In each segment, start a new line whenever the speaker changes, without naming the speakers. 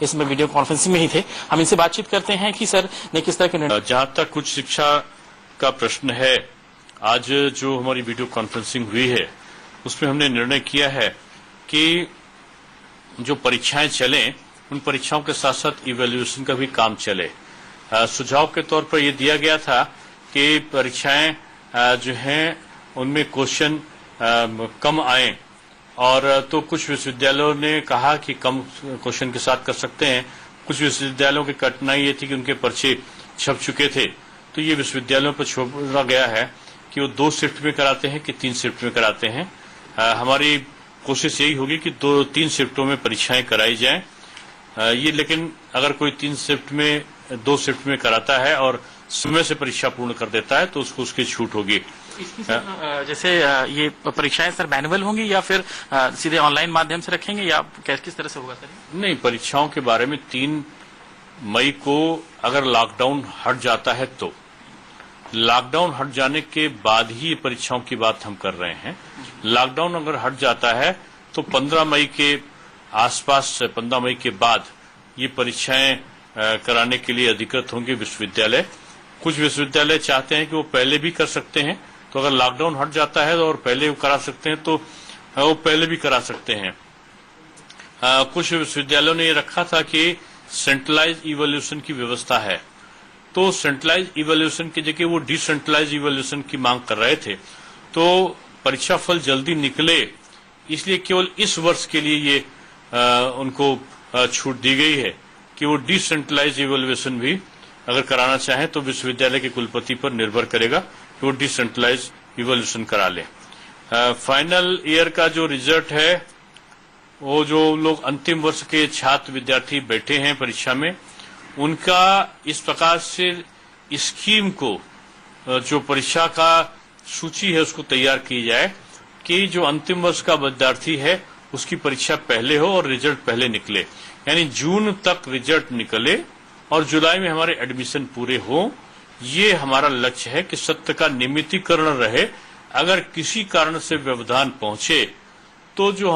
इसमें video conferencing में ही थे। हम इनसे बातचीत करते हैं कि सर ने किस तरह के निर्णय।
जहां तक कुछ शिक्षा का प्रश्न है, आज जो हमारी वीडियो कॉन्फ्रेंसिंग हुई है उसमें हमने निर्णय किया है कि जो परीक्षाएं चलें उन परीक्षाओं के साथ साथ इवैल्यूएशन का भी काम चले। सुझाव के तौर पर यह दिया गया था कि परीक्षाएं जो हैं उनमें क्वेश्चन कम आए, और तो कुछ विश्वविद्यालयों ने कहा कि कम क्वेश्चन के साथ कर सकते हैं। कुछ विश्वविद्यालयों की कठिनाई ये थी कि उनके पर्चे छप चुके थे, तो ये विश्वविद्यालयों पर छोड़ा गया है कि वो 2 शिफ्ट में कराते हैं कि 3 शिफ्ट में कराते हैं। हमारी कोशिश यही होगी कि 2-3 शिफ्टों में परीक्षाएं कराई जाएं। ये लेकिन अगर कोई 2 शिफ्ट में कराता है और समय से परीक्षा पूर्ण कर देता है तो उसको उसकी छूट होगी।
जैसे ये परीक्षाएं सर मैनुअल होंगी या फिर सीधे ऑनलाइन माध्यम से रखेंगे या किस तरह से होगा सर?
नहीं, परीक्षाओं के बारे में 3 मई को अगर लॉकडाउन हट जाता है तो लॉकडाउन हट जाने के बाद ही परीक्षाओं की बात हम कर रहे हैं। लॉकडाउन अगर हट जाता है तो 15 मई के आसपास, 15 मई के बाद ये परीक्षाएं कराने के लिए अधिकृत होंगे विश्वविद्यालय। कुछ विश्वविद्यालय चाहते हैं कि वो पहले भी कर सकते हैं, तो अगर लॉकडाउन हट जाता है और पहले वो करा सकते हैं तो वो पहले भी करा सकते हैं। कुछ विश्वविद्यालयों ने ये रखा था कि सेंट्रलाइज इवैल्यूएशन की व्यवस्था है, तो सेंट्रलाइज इवैल्यूएशन की जगह वो डिसेंट्रलाइज इवैल्यूएशन की मांग कर रहे थे। तो परीक्षा फल जल्दी निकले इसलिए केवल इस वर्ष के लिए ये उनको छूट दी गई है कि वो डिसेंट्रलाइज इवैल्यूएशन भी अगर कराना चाहें तो विश्वविद्यालय के कुलपति पर निर्भर करेगा कि वो डिसेंट्रलाइज इवैल्यूएशन करा ले। फाइनल ईयर का जो रिजल्ट है, वो जो लोग अंतिम वर्ष के छात्र विद्यार्थी बैठे हैं परीक्षा में, उनका इस प्रकार से स्कीम को, जो परीक्षा का सूची है उसको तैयार की जाए कि जो अंतिम वर्ष का विद्यार्थी है उसकी परीक्षा पहले हो और रिजल्ट पहले निकले, यानी जून तक रिजल्ट निकले और जुलाई में हमारे एडमिशन पूरे हो। ये हमारा लक्ष्य है कि सत्य का नियमितीकरण रहे। अगर किसी कारण से व्यवधान पहुंचे तो जो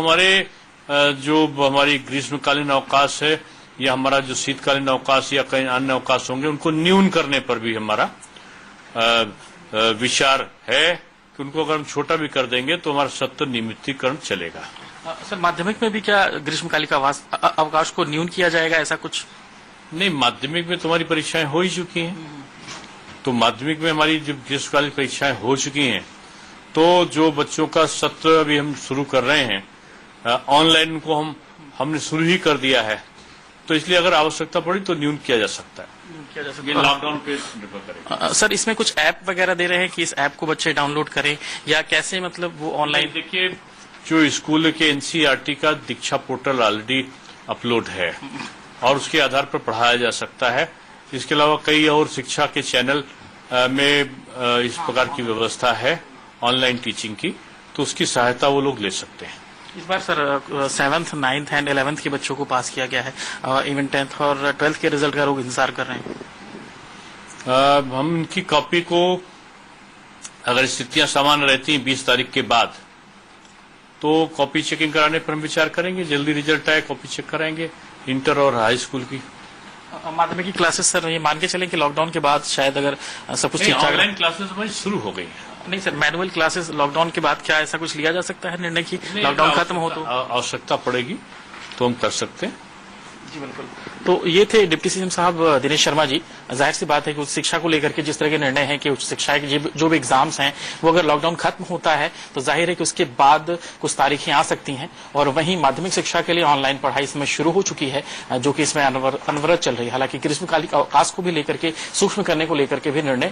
हमारी ग्रीष्मकालीन अवकाश है या हमारा जो शीतकालीन अवकाश या कई अन्य अवकाश होंगे उनको न्यून करने पर भी हमारा विचार है कि उनको अगर हम छोटा भी कर देंगे तो हमारा सत्य नियमितीकरण चलेगा।
सर माध्यमिक में भी क्या ग्रीष्मकालीन अवकाश को न्यून किया जाएगा, ऐसा कुछ?
नहीं, माध्यमिक में तुम्हारी परीक्षाएं हो ही चुकी हैं, तो माध्यमिक में हमारी जब ग्रीष्मकालीन परीक्षाएं हो चुकी हैं तो जो बच्चों का सत्र अभी हम शुरू कर रहे हैं ऑनलाइन को हमने शुरू ही कर दिया है, तो इसलिए अगर आवश्यकता पड़ी तो न्यून किया जा सकता है। ये लॉकडाउन पे निर्भर करेगा।
सर इसमें कुछ ऐप वगैरह दे रहे हैं कि इस ऐप को बच्चे डाउनलोड करें या कैसे, मतलब वो ऑनलाइन?
देखिए, जो स्कूल के एनसीईआरटी का दीक्षा पोर्टल ऑलरेडी अपलोड है और उसके आधार पर पढ़ाया जा सकता है। इसके अलावा कई और शिक्षा के चैनल में इस प्रकार की व्यवस्था है ऑनलाइन टीचिंग की, तो उसकी सहायता वो लोग ले सकते हैं।
इस बार sir 7th, 9th and 11th के बच्चों को पास किया गया है, इवन 10th और 12th के रिजल्ट का लोग इंतजार कर रहे हैं।
हम उनकी कॉपी को, अगर स्थितियां सामान्य रहती हैं 20 तारीख के बाद, तो कॉपी चेकिंग कराने पर हम विचार करेंगे। जल्दी रिजल्ट आए कॉपी चेक कराएंगे इंटर और हाई स्कूल की।
माध्यमिक की क्लासेस सर ये मान के चलें कि लॉकडाउन के बाद शायद अगर सब कुछ ठीक ठाक,
ऑनलाइन क्लासेस हमारी शुरू हो गई है।
नहीं सर, मैनुअल क्लासेस लॉकडाउन के बाद क्या ऐसा कुछ लिया जा सकता है निर्णय की लॉकडाउन खत्म हो तो?
आवश्यकता पड़ेगी तो हम कर सकते हैं।
जी बिल्कुल। तो ये थे डिप्टी सीएम साहब दिनेश शर्मा जी। जाहिर सी बात है कि उच्च शिक्षा को लेकर के जिस तरह के निर्णय हैं कि उच्च शिक्षा के जो भी एग्जाम्स हैं वो अगर लॉकडाउन खत्म होता है तो जाहिर है कि उसके बाद कुछ तारीखें आ सकती हैं, और वहीं माध्यमिक शिक्षा के लिए ऑनलाइन पढ़ाई इसमें शुरू हो चुकी है, जो कि इसमें अनवरत चल रही है। हालांकि ग्रीष्मकालीन अवकाश को भी लेकर के सूक्ष्म करने को लेकर के भी निर्णय